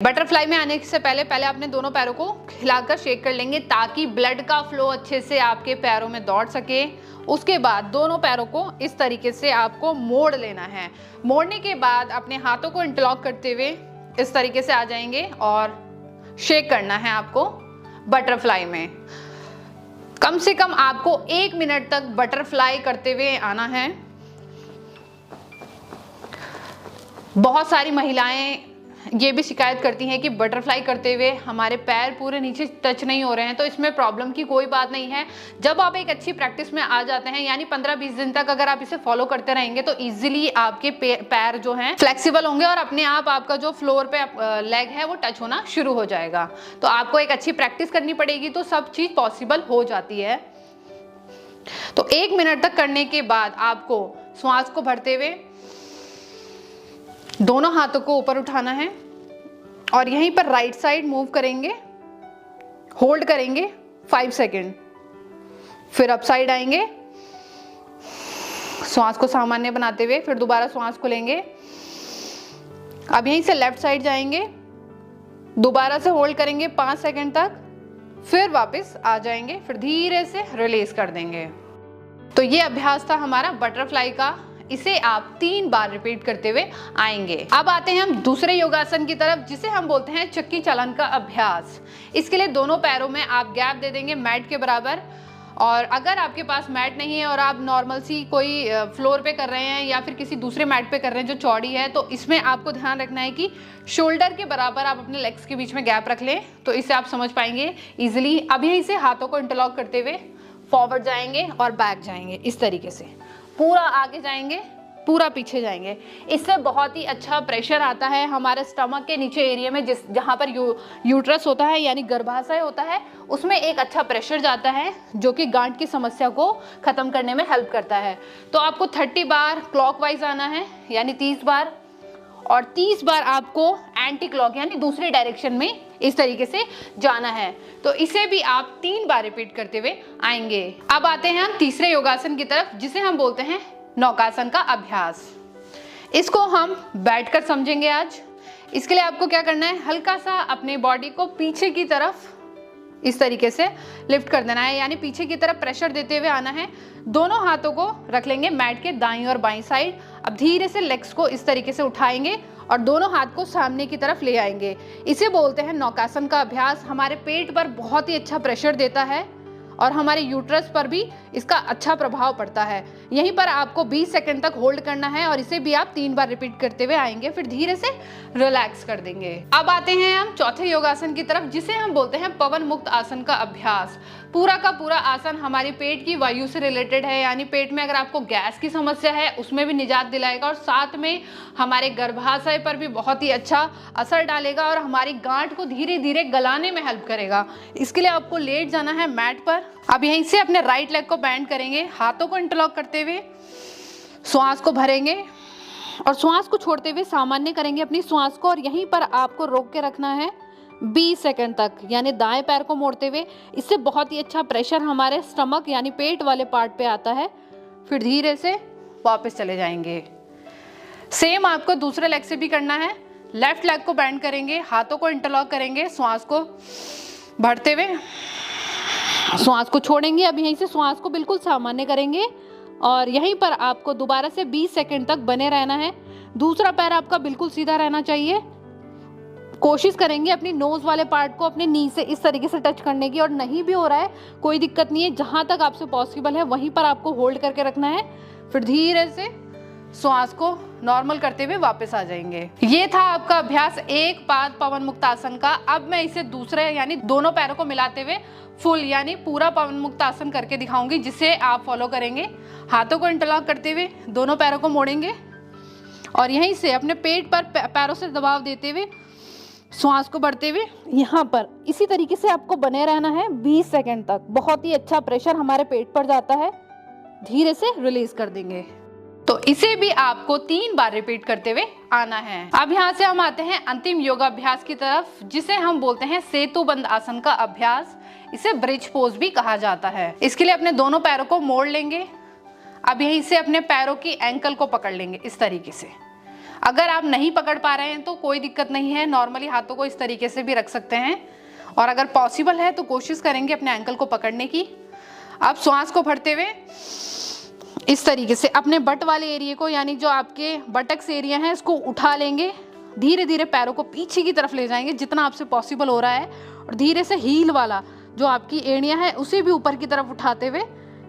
Butterfly में आने से पहले आपने दोनों पैरों को हिलाकर शेक कर लेंगे ताकि ब्लड का फ्लो अच्छे से आपके पैरों में दौड़ सके। उसके बाद दोनों पैरों को इस तरीके से आपको मोड़ लेना है। मोड़ने के बाद अपने हाथों को इंटरलॉक करते हुए इस तरीके से आ जाएंगे और शेक करना है आपको बटरफ्लाई में। कम से कम आपको 1 मिनट तक बटरफ्लाई करते हुए आना है। बहुत सारी महिलाएं ये भी शिकायत करती हैं कि बटरफ्लाई करते हुए हमारे पैर पूरे नीचे टच नहीं हो रहे हैं, तो इसमें प्रॉब्लम की कोई बात नहीं है। जब आप एक अच्छी प्रैक्टिस में आ जाते हैं, यानी 15-20 दिन तक अगर आप इसे फॉलो करते रहेंगे तो इजीली आपके पैर जो हैं फ्लेक्सिबल होंगे और अपने आप आपका जो फ्लोर पे लेग है वो टच होना शुरू हो जाएगा। तो आपको एक अच्छी प्रैक्टिस करनी पड़ेगी तो सब चीज पॉसिबल हो जाती है। तो 1 मिनट तक करने के बाद आपको श्वास को भरते हुए दोनों हाथों को ऊपर उठाना है और यहीं पर राइट साइड मूव करेंगे, होल्ड करेंगे 5 सेकेंड, फिर अप साइड आएंगे, श्वास को सामान्य बनाते हुए फिर दोबारा श्वास को लेंगे। अब यहीं से लेफ्ट साइड जाएंगे, दोबारा से होल्ड करेंगे 5 सेकेंड तक, फिर वापस आ जाएंगे, फिर धीरे से रिलीज कर देंगे। तो ये अभ्यास था हमारा बटरफ्लाई का। इसे आप 3 बार रिपीट करते हुए आएंगे। अब आते हैं हम दूसरे योगासन की तरफ, जिसे हम बोलते हैं चक्की चालन का अभ्यास। इसके लिए दोनों पैरों में आप गैप दे देंगे मैट के बराबर। और अगर आपके पास मैट नहीं है और आप नॉर्मल सी कोई फ्लोर पे कर रहे हैं या फिर किसी दूसरे मैट पे कर रहे हैं जो चौड़ी है, तो इसमें आपको ध्यान रखना है कि शोल्डर के बराबर आप अपने लेग्स के बीच में गैप रख लें, तो इससे आप समझ पाएंगे इजिली। अब यहीं से हाथों को इंटरलॉक करते हुए फॉरवर्ड जाएंगे और बैक जाएंगे, इस तरीके से पूरा आगे जाएंगे, पूरा पीछे जाएंगे। इससे बहुत ही अच्छा प्रेशर आता है हमारे स्टमक के नीचे एरिया में, जहाँ पर यूट्रस होता है यानी गर्भाशय होता है, उसमें एक अच्छा प्रेशर जाता है जो कि गांठ की समस्या को खत्म करने में हेल्प करता है। तो आपको 30 बार क्लॉकवाइज आना है यानी 30 बार, और 30 बार आपको एंटी क्लॉक यानी दूसरी डायरेक्शन में इस तरीके से जाना है। तो इसे भी आप 3 बार रिपीट करते हुए आएंगे। अब आते हैं हम तीसरे योगासन की तरफ, जिसे हम बोलते हैं नौकासन का अभ्यास। इसको हम बैठकर समझेंगे आज। इसके लिए आपको क्या करना है, हल्का सा अपने बॉडी को पीछे की तरफ इस तरीके से लिफ्ट कर देना है, यानी पीछे की तरफ प्रेशर देते हुए आना है। दोनों हाथों को रख लेंगे मैट के दाईं और बाईं साइड। अब धीरे से लेग्स को इस तरीके से उठाएंगे और दोनों हाथ को सामने की तरफ ले आएंगे। इसे बोलते हैं नौकासन का अभ्यास। हमारे पेट पर बहुत ही अच्छा प्रेशर देता है और हमारे यूट्रस पर भी इसका अच्छा प्रभाव पड़ता है। यहीं पर आपको 20 सेकंड तक होल्ड करना है और इसे भी आप 3 बार रिपीट करते हुए आएंगे, फिर धीरे से रिलैक्स कर देंगे। अब आते हैं हम चौथे योगासन की तरफ, जिसे हम बोलते हैं पवन मुक्त आसन का अभ्यास। पूरा का पूरा आसन हमारी पेट की वायु से रिलेटेड है, यानी पेट में अगर आपको गैस की समस्या है उसमें भी निजात दिलाएगा और साथ में हमारे गर्भाशय पर भी बहुत ही अच्छा असर डालेगा और हमारी गांठ को धीरे धीरे गलाने में हेल्प करेगा। इसके लिए आपको लेट जाना है मैट पर। अब यहीं से अपने राइट लेग को बेंड करेंगे, हाथों को इंटरलॉक करते हुए श्वास को भरेंगे और श्वास को छोड़ते हुए सामान्य करेंगे अपनी श्वास को, और यहीं पर आपको रोक के रखना है 20 सेकंड तक, यानी दाएं पैर को मोड़ते हुए। इससे बहुत ही अच्छा प्रेशर हमारे स्टमक यानी पेट वाले पार्ट पे आता है। फिर धीरे से वापस चले जाएंगे। सेम आपको दूसरे लेग से भी करना है। लेफ्ट लेग को बेंड करेंगे, हाथों को इंटरलॉक करेंगे, श्वास को भरते हुए श्वास को छोड़ेंगे। अब यहीं से श्वास को बिल्कुल सामान्य करेंगे और यहीं पर आपको दोबारा से 20 सेकंड तक बने रहना है। दूसरा पैर आपका बिल्कुल सीधा रहना चाहिए। कोशिश करेंगे अपनी नोज वाले पार्ट को अपने नी से इस तरीके से टच करने की, और नहीं भी हो रहा है कोई दिक्कत नहीं है, जहां तक आपसे पॉसिबल है वहीं पर आपको होल्ड करके रखना है। फिर धीरे से श्वास को नॉर्मल करते हुए वापस आ जाएंगे। ये था आपका अभ्यास एक पाद पवन मुक्त आसन का। अब मैं इसे दूसरे यानी दोनों पैरों को मिलाते हुए फुल यानी पूरा पवन मुक्त आसन करके दिखाऊंगी, जिसे आप फॉलो करेंगे। हाथों को इंटरलॉक करते हुए दोनों पैरों को मोड़ेंगे और यहीं से अपने पेट पर पैरों से दबाव देते हुए श्वास को बढ़ते हुए यहाँ पर इसी तरीके से आपको बने रहना है 20 सेकंड तक। बहुत ही अच्छा प्रेशर हमारे पेट पर जाता है। धीरे से रिलीज कर देंगे। तो इसे भी आपको 3 बार रिपीट करते हुए आना है। अब यहाँ से हम आते हैं अंतिम योगाभ्यास की तरफ, जिसे हम बोलते हैं सेतुबंद आसन का अभ्यास। इसे ब्रिज पोज भी कहा जाता है। इसके लिए अपने दोनों पैरों को मोड़ लेंगे। अब यहीं से अपने पैरों की एंकल को पकड़ लेंगे इस तरीके से। अगर आप नहीं पकड़ पा रहे हैं तो कोई दिक्कत नहीं है, नॉर्मली हाथों को इस तरीके से भी रख सकते हैं, और अगर पॉसिबल है तो कोशिश करेंगे अपने एंकल को पकड़ने की। अब श्वास को भरते हुए इस तरीके से अपने बट वाले एरिया को, यानी जो आपके बटक्स एरिया है, इसको उठा लेंगे। धीरे धीरे पैरों को पीछे की तरफ ले जाएंगे जितना आपसे पॉसिबल हो रहा है, और धीरे से हील वाला जो आपकी एड़िया है उसे भी ऊपर की तरफ उठाते हुए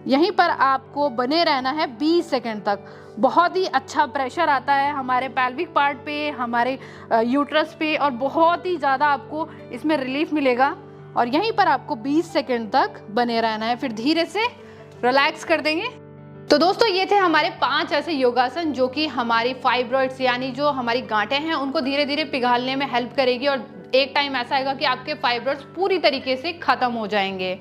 यहीं पर आपको बने रहना है 20 सेकंड तक। बहुत ही अच्छा प्रेशर आता है हमारे पेल्विक पार्ट पे, हमारे यूट्रस पे, और बहुत ही ज़्यादा आपको इसमें रिलीफ मिलेगा। और यहीं पर आपको 20 सेकंड तक बने रहना है, फिर धीरे से रिलैक्स कर देंगे। तो दोस्तों ये थे हमारे 5 ऐसे योगासन जो कि हमारी फाइब्रॉइड्स यानी जो हमारी गांठें हैं उनको धीरे धीरे पिघालने में हेल्प करेगी, और एक टाइम ऐसा आएगा कि आपके फाइब्रॉइड्स पूरी तरीके से खत्म हो जाएंगे।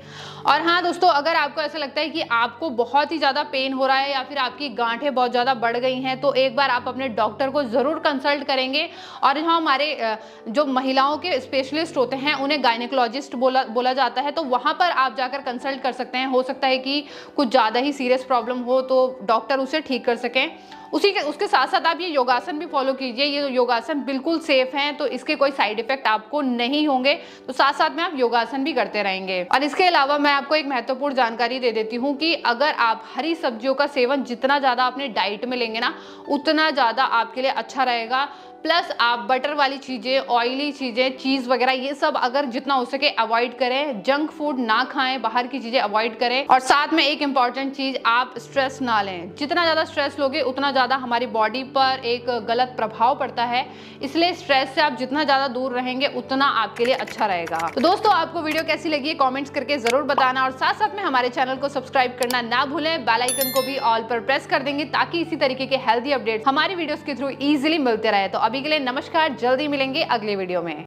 और हाँ दोस्तों, अगर आपको ऐसा लगता है कि आपको बहुत ही ज़्यादा पेन हो रहा है या फिर आपकी गांठें बहुत ज़्यादा बढ़ गई हैं, तो एक बार आप अपने डॉक्टर को ज़रूर कंसल्ट करेंगे। और यहाँ हमारे जो महिलाओं के स्पेशलिस्ट होते हैं उन्हें गायनेकोलॉजिस्ट बोला जाता है, तो वहाँ पर आप जाकर कंसल्ट कर सकते हैं। हो सकता है कि कुछ ज़्यादा ही सीरियस प्रॉब्लम हो तो डॉक्टर उसे ठीक कर सकें। उसके साथ साथ आप ये योगासन भी फॉलो कीजिए। ये योगासन बिल्कुल सेफ हैं, तो इसके कोई साइड इफेक्ट आपको नहीं होंगे, तो साथ साथ में आप योगासन भी करते रहेंगे। और इसके अलावा मैं आपको एक महत्वपूर्ण जानकारी दे देती हूँ कि अगर आप हरी सब्जियों का सेवन जितना ज़्यादा अपने डाइट में लेंगे ना, उतना ज़्यादा आपके लिए अच्छा रहेगा। प्लस आप बटर वाली चीज़ें, ऑयली चीज़ें, चीज़ वगैरह ये सब अगर जितना हो सके अवॉइड करें। जंक फूड ना खाएं, बाहर की चीज़ें अवॉइड करें। और साथ में एक इम्पॉर्टेंट चीज़, आप स्ट्रेस ना लें। जितना ज़्यादा स्ट्रेस लोगे उतना ज़्यादा हमारी बॉडी पर एक गलत प्रभाव पड़ता है, इसलिए स्ट्रेस से आप जितना ज़्यादा दूर रहेंगे उतना आपके लिए अच्छा रहेगा। तो दोस्तों आपको वीडियो कैसी लगी कॉमेंट्स करके ज़रूर बताना, और साथ साथ में हमारे चैनल को सब्सक्राइब करना ना भूलें। बेल आइकन को भी ऑल पर प्रेस कर देंगे ताकि इसी तरीके के हेल्दी अपडेट्स हमारी वीडियोस के थ्रू इजीली मिलते रहे। तो अभी के लिए नमस्कार, जल्दी मिलेंगे अगले वीडियो में।